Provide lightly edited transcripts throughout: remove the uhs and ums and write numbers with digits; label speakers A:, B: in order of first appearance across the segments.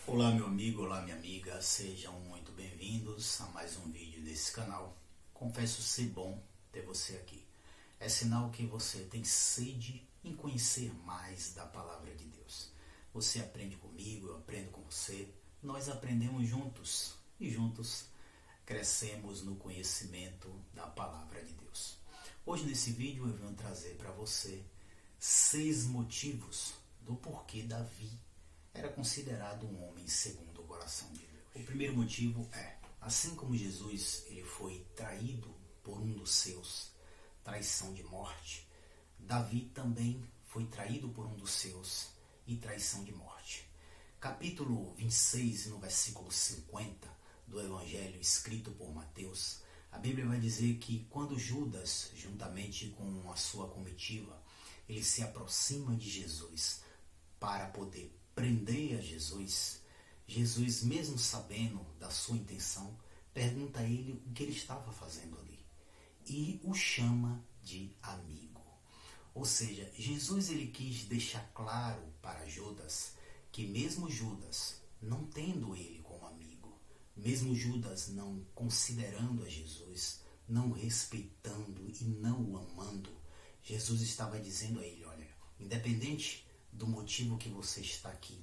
A: Olá meu amigo, olá minha amiga, sejam muito bem-vindos a mais um vídeo desse canal. Confesso ser bom ter você aqui. É sinal que você tem sede em conhecer mais da Palavra de Deus. Você aprende comigo, eu aprendo com você, nós aprendemos juntos e juntos crescemos no conhecimento da Palavra de Deus. Hoje nesse vídeo eu venho trazer para você 6 motivos do porquê Davi era considerado um homem segundo o coração de Deus. O primeiro motivo é, assim como Jesus ele foi traído por um dos seus, traição de morte, Davi também foi traído por um dos seus e traição de morte. Capítulo 26, no versículo 50 do Evangelho escrito por Mateus, a Bíblia vai dizer que quando Judas, juntamente com a sua comitiva, ele se aproxima de Jesus para poder prender a Jesus, Jesus, mesmo sabendo da sua intenção, pergunta a ele o que ele estava fazendo ali e o chama de amigo. Ou seja, Jesus ele quis deixar claro para Judas que mesmo Judas não tendo ele como amigo, mesmo Judas não considerando a Jesus, não respeitando e não o amando, Jesus estava dizendo a ele, olha, independente do motivo que você está aqui,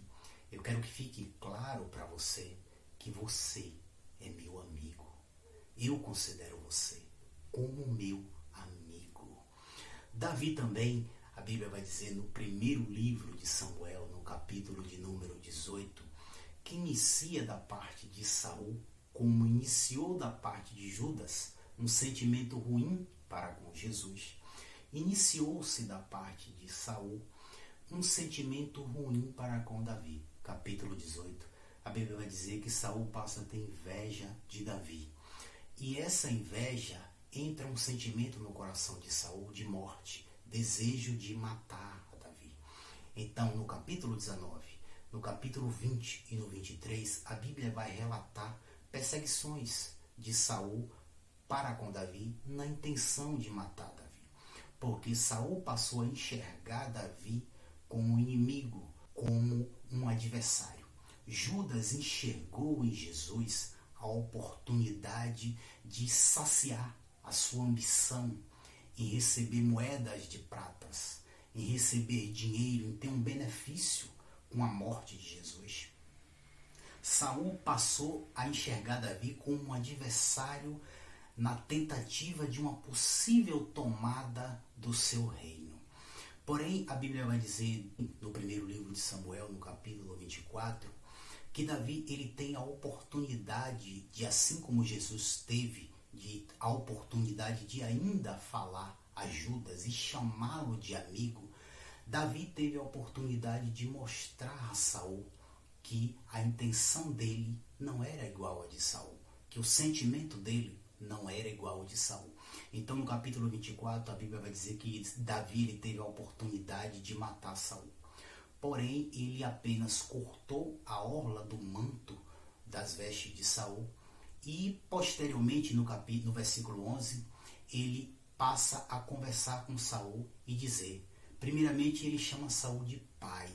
A: eu quero que fique claro para você que você é meu amigo. Eu considero você como meu amigo. Davi também, a Bíblia vai dizer no primeiro livro de Samuel, no capítulo de número 18, que inicia da parte de Saul, como iniciou da parte de Judas, um sentimento ruim para com Jesus. Iniciou-se da parte de Saul um sentimento ruim para com Davi. Capítulo 18, a Bíblia vai dizer que Saul passa a ter inveja de Davi. E essa inveja entra um sentimento no coração de Saul de morte, desejo de matar a Davi. Então, no capítulo 19, no capítulo 20 e no 23, a Bíblia vai relatar perseguições de Saul para com Davi na intenção de matar Davi. Porque Saul passou a enxergar Davi como um inimigo, como um adversário. Judas enxergou em Jesus a oportunidade de saciar a sua ambição em receber moedas de pratas, em receber dinheiro, em ter um benefício com a morte de Jesus. Saul passou a enxergar Davi como um adversário na tentativa de uma possível tomada do seu reino. Porém, a Bíblia vai dizer no primeiro livro de Samuel, no capítulo 24, que Davi ele tem a oportunidade de, assim como Jesus teve, a oportunidade de ainda falar a Judas e chamá-lo de amigo, Davi teve a oportunidade de mostrar a Saul que a intenção dele não era igual a de Saul, que o sentimento dele não era igual ao de Saul. Então, no capítulo 24, a Bíblia vai dizer que Davi ele teve a oportunidade de matar Saul. Porém, ele apenas cortou a orla do manto das vestes de Saul e, posteriormente, no versículo 11, ele passa a conversar com Saul e dizer, primeiramente, ele chama Saul de pai.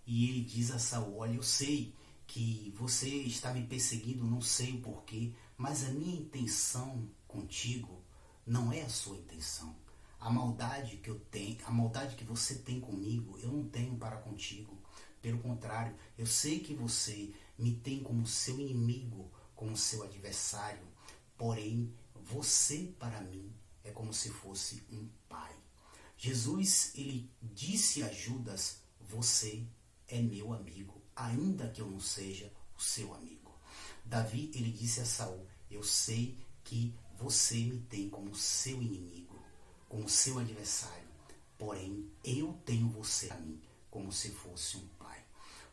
A: E ele diz a Saul, olha, eu sei que você está me perseguindo, não sei o porquê, mas a minha intenção contigo não é a sua intenção. A maldade que eu tenho, a maldade que você tem comigo, eu não tenho para contigo. Pelo contrário, eu sei que você me tem como seu inimigo, como seu adversário. Porém, você para mim é como se fosse um pai. Jesus, ele disse a Judas, você é meu amigo, ainda que eu não seja o seu amigo. Davi, ele disse a Saul, eu sei que você me tem como seu inimigo, como seu adversário, porém eu tenho você a mim como se fosse um pai.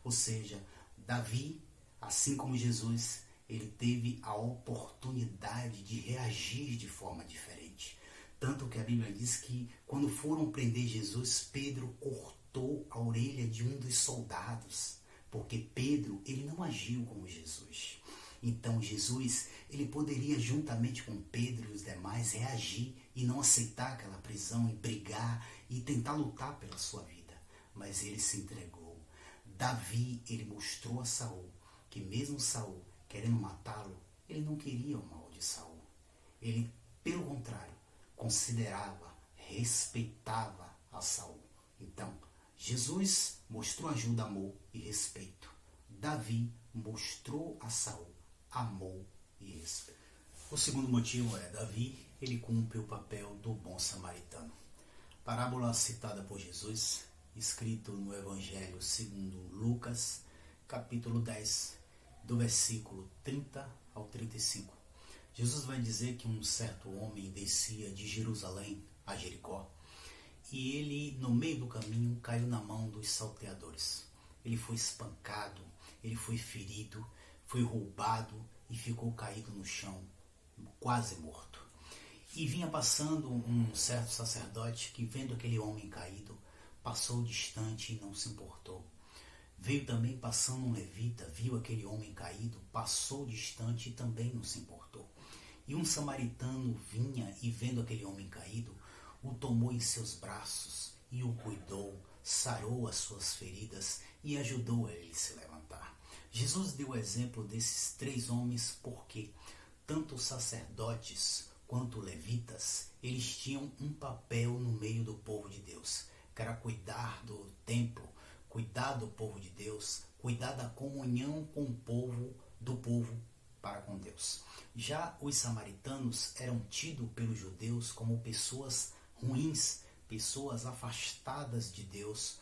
A: Ou seja, Davi, assim como Jesus, ele teve a oportunidade de reagir de forma diferente. Tanto que a Bíblia diz que quando foram prender Jesus, Pedro cortou a orelha de um dos soldados, porque Pedro ele não agiu como Jesus. Então Jesus, ele poderia juntamente com Pedro e os demais reagir e não aceitar aquela prisão e brigar e tentar lutar pela sua vida. Mas ele se entregou. Davi, ele mostrou a Saul que mesmo Saul querendo matá-lo, ele não queria o mal de Saul. Ele, pelo contrário, considerava, respeitava a Saul. Então, Jesus mostrou ajuda, amor e respeito. Davi mostrou a Saul amor e respeito. O segundo motivo é Davi, ele cumpre o papel do bom samaritano. Parábola citada por Jesus, escrito no Evangelho segundo Lucas, capítulo 10, do versículo 30 ao 35. Jesus vai dizer que um certo homem descia de Jerusalém a Jericó e ele, no meio do caminho, caiu na mão dos salteadores. Ele foi espancado, ele foi ferido, foi roubado e ficou caído no chão, quase morto. E vinha passando um certo sacerdote que, vendo aquele homem caído, passou distante e não se importou. Veio também passando um levita, viu aquele homem caído, passou distante e também não se importou. E um samaritano vinha e, vendo aquele homem caído, o tomou em seus braços e o cuidou, sarou as suas feridas e ajudou a ele se levantar. Jesus deu o exemplo desses três homens porque tanto os sacerdotes quanto levitas, eles tinham um papel no meio do povo de Deus, que era cuidar do templo, cuidar do povo de Deus, cuidar da comunhão com o povo, do povo para com Deus. Já os samaritanos eram tidos pelos judeus como pessoas ruins, pessoas afastadas de Deus.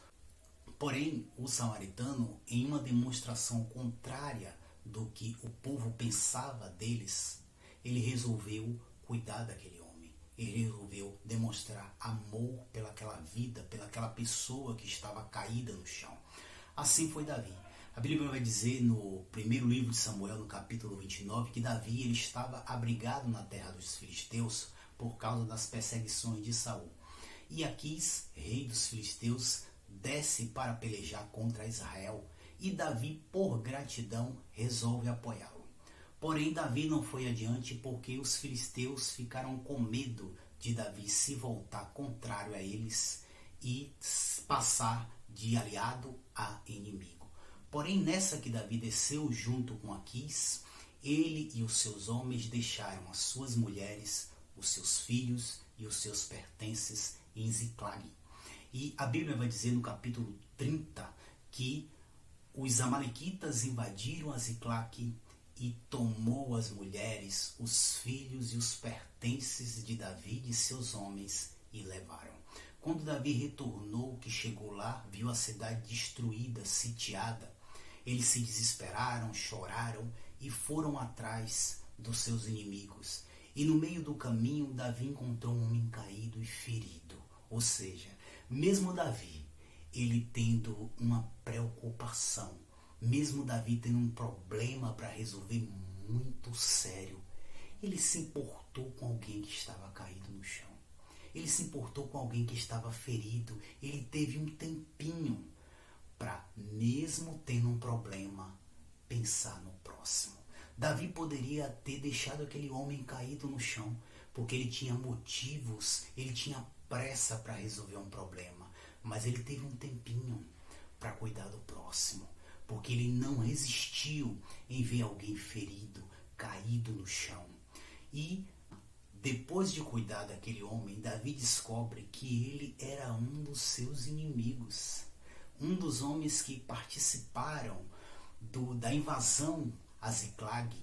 A: Porém, o samaritano, em uma demonstração contrária do que o povo pensava deles, ele resolveu cuidar daquele homem. Ele resolveu demonstrar amor pelaquela vida, pelaquela pessoa que estava caída no chão. Assim foi Davi. A Bíblia vai dizer no primeiro livro de Samuel, no capítulo 29, que Davi ele estava abrigado na terra dos filisteus por causa das perseguições de Saul. E Aquis, rei dos filisteus, desce para pelejar contra Israel e Davi, por gratidão, resolve apoiá-lo. Porém, Davi não foi adiante porque os filisteus ficaram com medo de Davi se voltar contrário a eles e passar de aliado a inimigo. Porém, nessa que Davi desceu junto com Aquis, ele e os seus homens deixaram as suas mulheres, os seus filhos e os seus pertences em Ziclag. E a Bíblia vai dizer no capítulo 30 que os amalequitas invadiram a Ziclag e tomou as mulheres, os filhos e os pertences de Davi e de seus homens e levaram. Quando Davi retornou, que chegou lá, viu a cidade destruída, sitiada, eles se desesperaram, choraram e foram atrás dos seus inimigos. E no meio do caminho, Davi encontrou um homem caído e ferido. Ou seja, mesmo Davi, ele tendo uma preocupação, mesmo Davi tendo um problema para resolver muito sério, ele se importou com alguém que estava caído no chão. Ele se importou com alguém que estava ferido. Ele teve um tempinho para, mesmo tendo um problema, pensar no próximo. Davi poderia ter deixado aquele homem caído no chão, porque ele tinha motivos, ele tinha pressa para resolver um problema. Mas ele teve um tempinho para cuidar do próximo, porque ele não resistiu em ver alguém ferido, caído no chão. E depois de cuidar daquele homem, Davi descobre que ele era um dos seus inimigos, um dos homens que participaram da invasão a Ziclag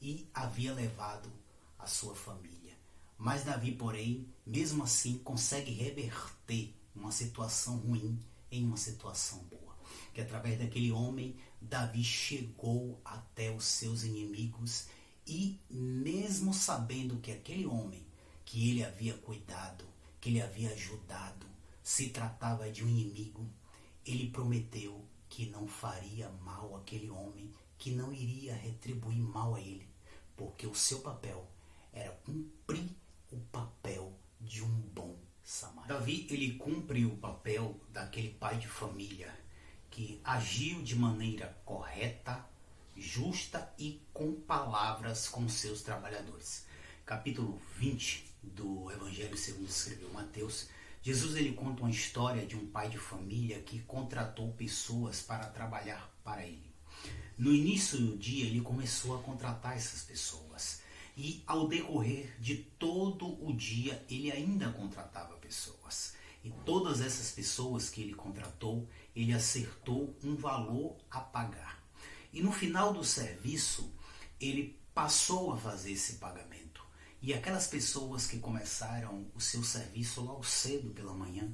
A: e havia levado a sua família. Mas Davi, porém, mesmo assim, consegue reverter uma situação ruim em uma situação boa. Que através daquele homem, Davi chegou até os seus inimigos e, mesmo sabendo que aquele homem que ele havia cuidado, que ele havia ajudado, se tratava de um inimigo, ele prometeu que não faria mal àquele homem, que não iria retribuir mal a ele, porque o seu papel era cumprir o papel de um bom samaritano. Davi, ele cumpre o papel daquele pai de família que agiu de maneira correta, justa e com palavras com seus trabalhadores. Capítulo 20 do Evangelho segundo escreveu Mateus, Jesus ele conta uma história de um pai de família que contratou pessoas para trabalhar para ele. No início do dia, ele começou a contratar essas pessoas. E ao decorrer de todo o dia, ele ainda contratava pessoas. E todas essas pessoas que ele contratou, ele acertou um valor a pagar. E no final do serviço, ele passou a fazer esse pagamento. E aquelas pessoas que começaram o seu serviço logo cedo pela manhã,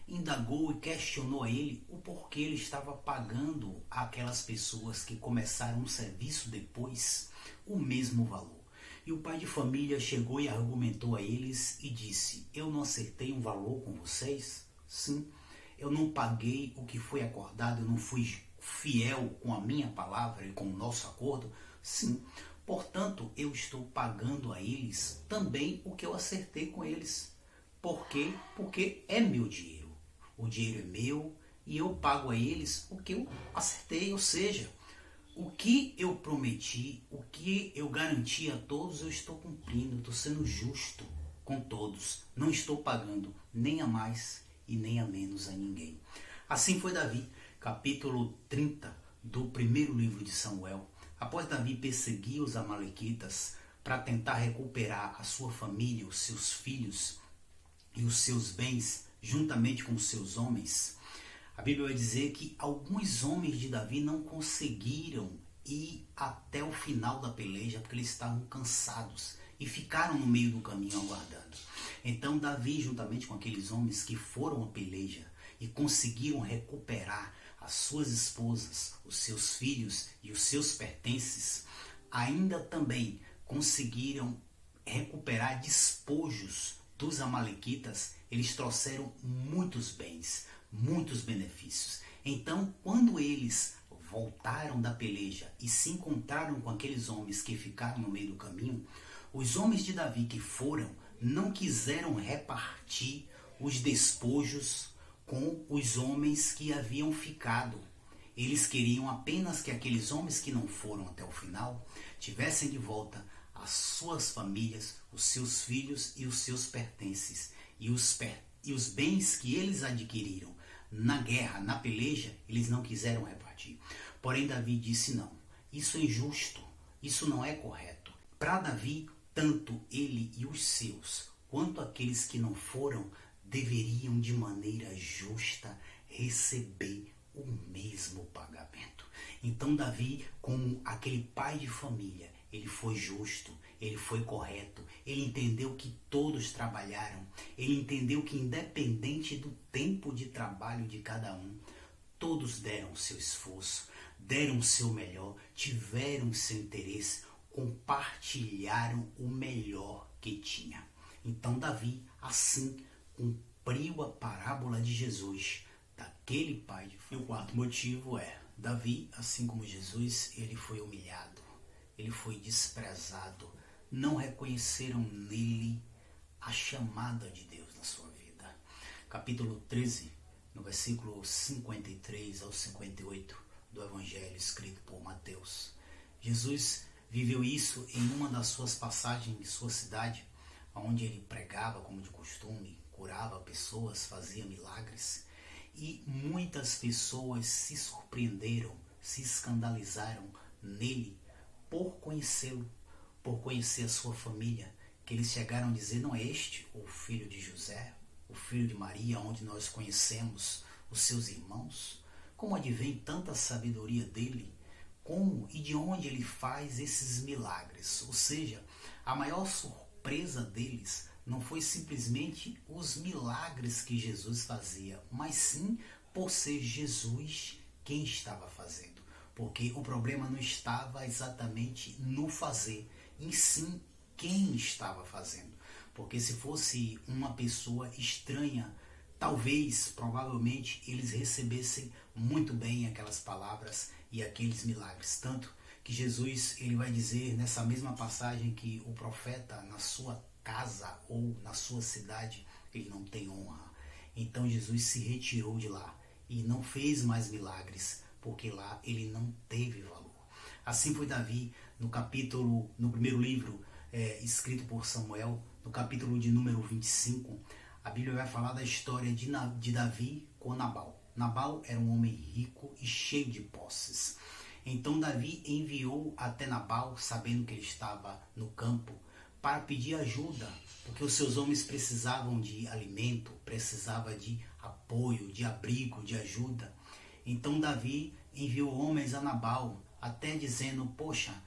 A: indagou e questionou a ele o porquê ele estava pagando aquelas pessoas que começaram o serviço depois o mesmo valor. E o pai de família chegou e argumentou a eles e disse: eu não acertei um valor com vocês? Sim. Eu não paguei o que foi acordado, eu não fui fiel com a minha palavra e com o nosso acordo? Sim. Portanto, eu estou pagando a eles também o que eu acertei com eles. Por quê? Porque é meu dinheiro. O dinheiro é meu e eu pago a eles o que eu acertei, ou seja, o que eu prometi, o que eu garanti a todos, eu estou cumprindo, estou sendo justo com todos. Não estou pagando nem a mais e nem a menos a ninguém. Assim foi Davi, capítulo 30 do primeiro livro de Samuel. Após Davi perseguir os amalequitas para tentar recuperar a sua família, os seus filhos e os seus bens, juntamente com os seus homens, a Bíblia vai dizer que alguns homens de Davi não conseguiram ir até o final da peleja porque eles estavam cansados e ficaram no meio do caminho aguardando. Então Davi, juntamente com aqueles homens que foram à peleja e conseguiram recuperar as suas esposas, os seus filhos e os seus pertences, ainda também conseguiram recuperar despojos dos amalequitas. Eles trouxeram muitos bens, muitos benefícios. Então, quando eles voltaram da peleja e se encontraram com aqueles homens que ficaram no meio do caminho, os homens de Davi que foram não quiseram repartir os despojos com os homens que haviam ficado. Eles queriam apenas que aqueles homens que não foram até o final tivessem de volta as suas famílias, os seus filhos e os seus pertences. E os bens que eles adquiriram na guerra, na peleja, eles não quiseram repartir. Porém, Davi disse: não, isso é injusto, isso não é correto. Para Davi, tanto ele e os seus, quanto aqueles que não foram, deveriam de maneira justa receber o mesmo pagamento. Então Davi, como aquele pai de família, ele foi justo, ele foi correto, ele entendeu que todos trabalharam, ele entendeu que independente do tempo de trabalho de cada um, todos deram o seu esforço, deram o seu melhor, tiveram o seu interesse, compartilharam o melhor que tinha. Então Davi, assim, cumpriu a parábola de Jesus, daquele pai de família. E o quarto motivo é, Davi, assim como Jesus, ele foi humilhado, ele foi desprezado, não reconheceram nele a chamada de Deus na sua vida. Capítulo 13, no versículo 53 ao 58 do Evangelho escrito por Mateus. Jesus viveu isso em uma das suas passagens em sua cidade, onde ele pregava como de costume, curava pessoas, fazia milagres. E muitas pessoas se surpreenderam, se escandalizaram nele por conhecê-lo, por conhecer a sua família, que eles chegaram a dizer: não é este o filho de José, o filho de Maria, onde nós conhecemos os seus irmãos? Como advém tanta sabedoria dele? Como e de onde ele faz esses milagres? Ou seja, a maior surpresa deles não foi simplesmente os milagres que Jesus fazia, mas sim por ser Jesus quem estava fazendo. Porque o problema não estava exatamente no fazer, em sim quem estava fazendo. Porque se fosse uma pessoa estranha, talvez, provavelmente, eles recebessem muito bem aquelas palavras e aqueles milagres. Tanto que Jesus, ele vai dizer nessa mesma passagem que o profeta na sua casa ou na sua cidade, ele não tem honra. Então Jesus se retirou de lá e não fez mais milagres, porque lá ele não teve valor. Assim foi Davi no primeiro livro escrito por Samuel, no capítulo de número 25, a Bíblia vai falar da história de Davi com Nabal. Nabal era um homem rico e cheio de posses. Então Davi enviou até Nabal, sabendo que ele estava no campo, para pedir ajuda, porque os seus homens precisavam de alimento, precisavam de apoio, de abrigo, de ajuda. Então Davi enviou homens a Nabal, até dizendo: poxa,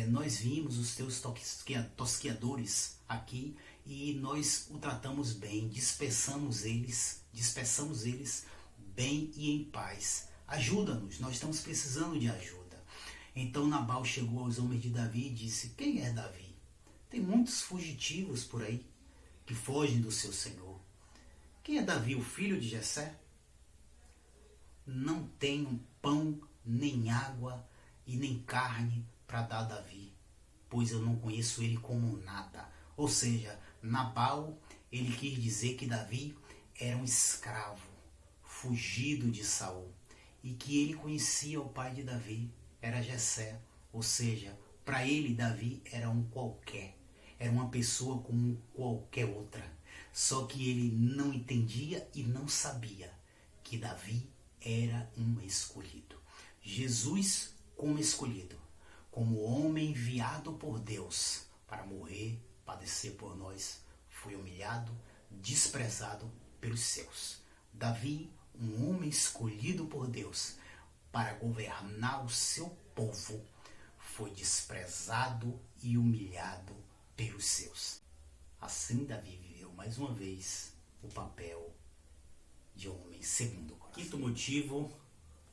A: nós vimos os teus tosquiadores aqui e nós o tratamos bem, dispersamos eles bem e em paz. Ajuda-nos, nós estamos precisando de ajuda. Então Nabal chegou aos homens de Davi e disse: quem é Davi? Tem muitos fugitivos por aí que fogem do seu senhor. Quem é Davi, o filho de Jessé? Não tenho pão, nem água e nem carne para dar a Davi, pois eu não conheço ele como nada. Ou seja, Nabal, ele quis dizer que Davi era um escravo, fugido de Saul, e que ele conhecia o pai de Davi, era Jessé. Ou seja, para ele Davi era um qualquer, era uma pessoa como qualquer outra. Só que ele não entendia e não sabia que Davi era um escolhido. Jesus como escolhido, como homem enviado por Deus para morrer, padecer por nós, foi humilhado, desprezado pelos seus. Davi, um homem escolhido por Deus para governar o seu povo, foi desprezado e humilhado pelos seus. Assim Davi viveu mais uma vez o papel de homem segundo o coração. Quinto motivo,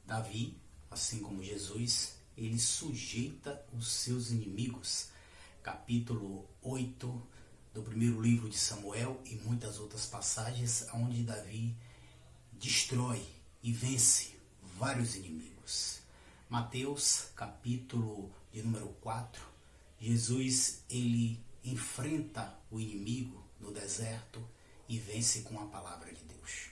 A: Davi, assim como Jesus, ele sujeita os seus inimigos. Capítulo 8 do primeiro livro de Samuel e muitas outras passagens onde Davi destrói e vence vários inimigos. Mateus, capítulo de número 4, Jesus, ele enfrenta o inimigo no deserto e vence com a palavra de Deus.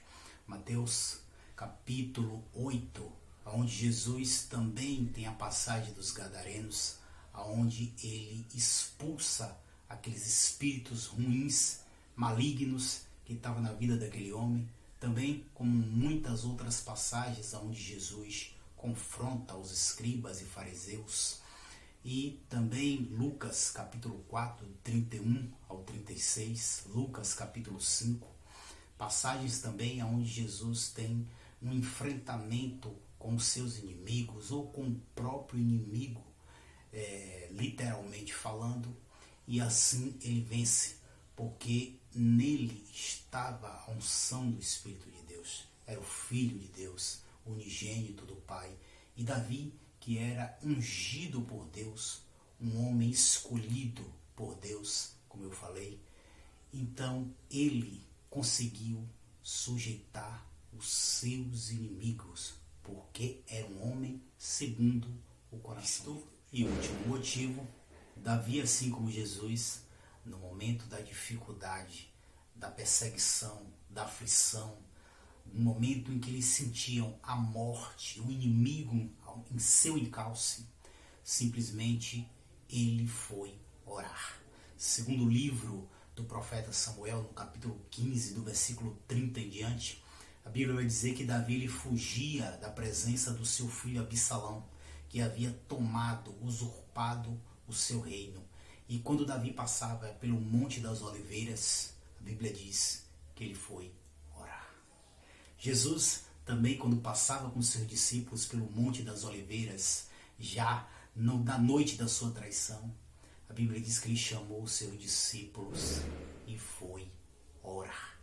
A: Mateus, capítulo 8, onde Jesus também tem a passagem dos gadarenos, onde ele expulsa aqueles espíritos ruins, malignos que estavam na vida daquele homem, também como muitas outras passagens onde Jesus confronta os escribas e fariseus, e também Lucas capítulo 4, 31 ao 36, Lucas capítulo 5, passagens também onde Jesus tem um enfrentamento com os seus inimigos ou com o próprio inimigo, literalmente falando, e assim ele vence, porque nele estava a unção do Espírito de Deus, era o Filho de Deus, unigênito do Pai. E Davi, que era ungido por Deus, um homem escolhido por Deus, como eu falei, então ele conseguiu sujeitar os seus inimigos, porque era um homem segundo o coração. E o último motivo, Davi, assim como Jesus, no momento da dificuldade, da perseguição, da aflição, no momento em que eles sentiam a morte, o inimigo em seu encalce, simplesmente ele foi orar. Segundo o livro do profeta Samuel, no capítulo 15, do versículo 30 em diante, a Bíblia vai dizer que Davi ele fugia da presença do seu filho Absalão, que havia tomado, usurpado o seu reino. E quando Davi passava pelo Monte das Oliveiras, a Bíblia diz que ele foi orar. Jesus também, quando passava com seus discípulos pelo Monte das Oliveiras, já na noite da sua traição, a Bíblia diz que ele chamou os seus discípulos e foi orar.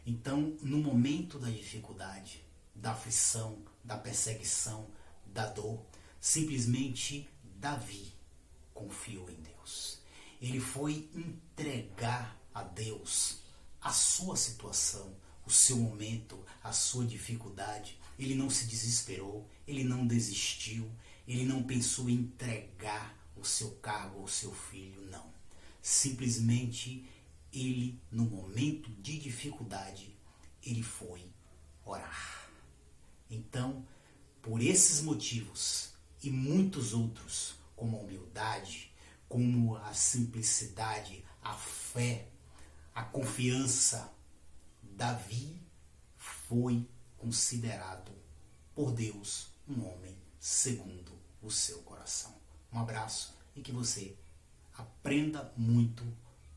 A: Então, no momento da dificuldade, da aflição, da perseguição, da dor, simplesmente Davi confiou em Deus. Ele foi entregar a Deus a sua situação, o seu momento, a sua dificuldade. Ele não se desesperou, ele não desistiu, ele não pensou em entregar o seu cargo ao seu filho, não. Simplesmente ele, no momento de dificuldade, ele foi orar. Então, por esses motivos e muitos outros, como a humildade, como a simplicidade, a fé, a confiança, Davi foi considerado por Deus um homem segundo o seu coração. Um abraço e que você aprenda muito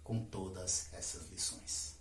A: com todas essas lições.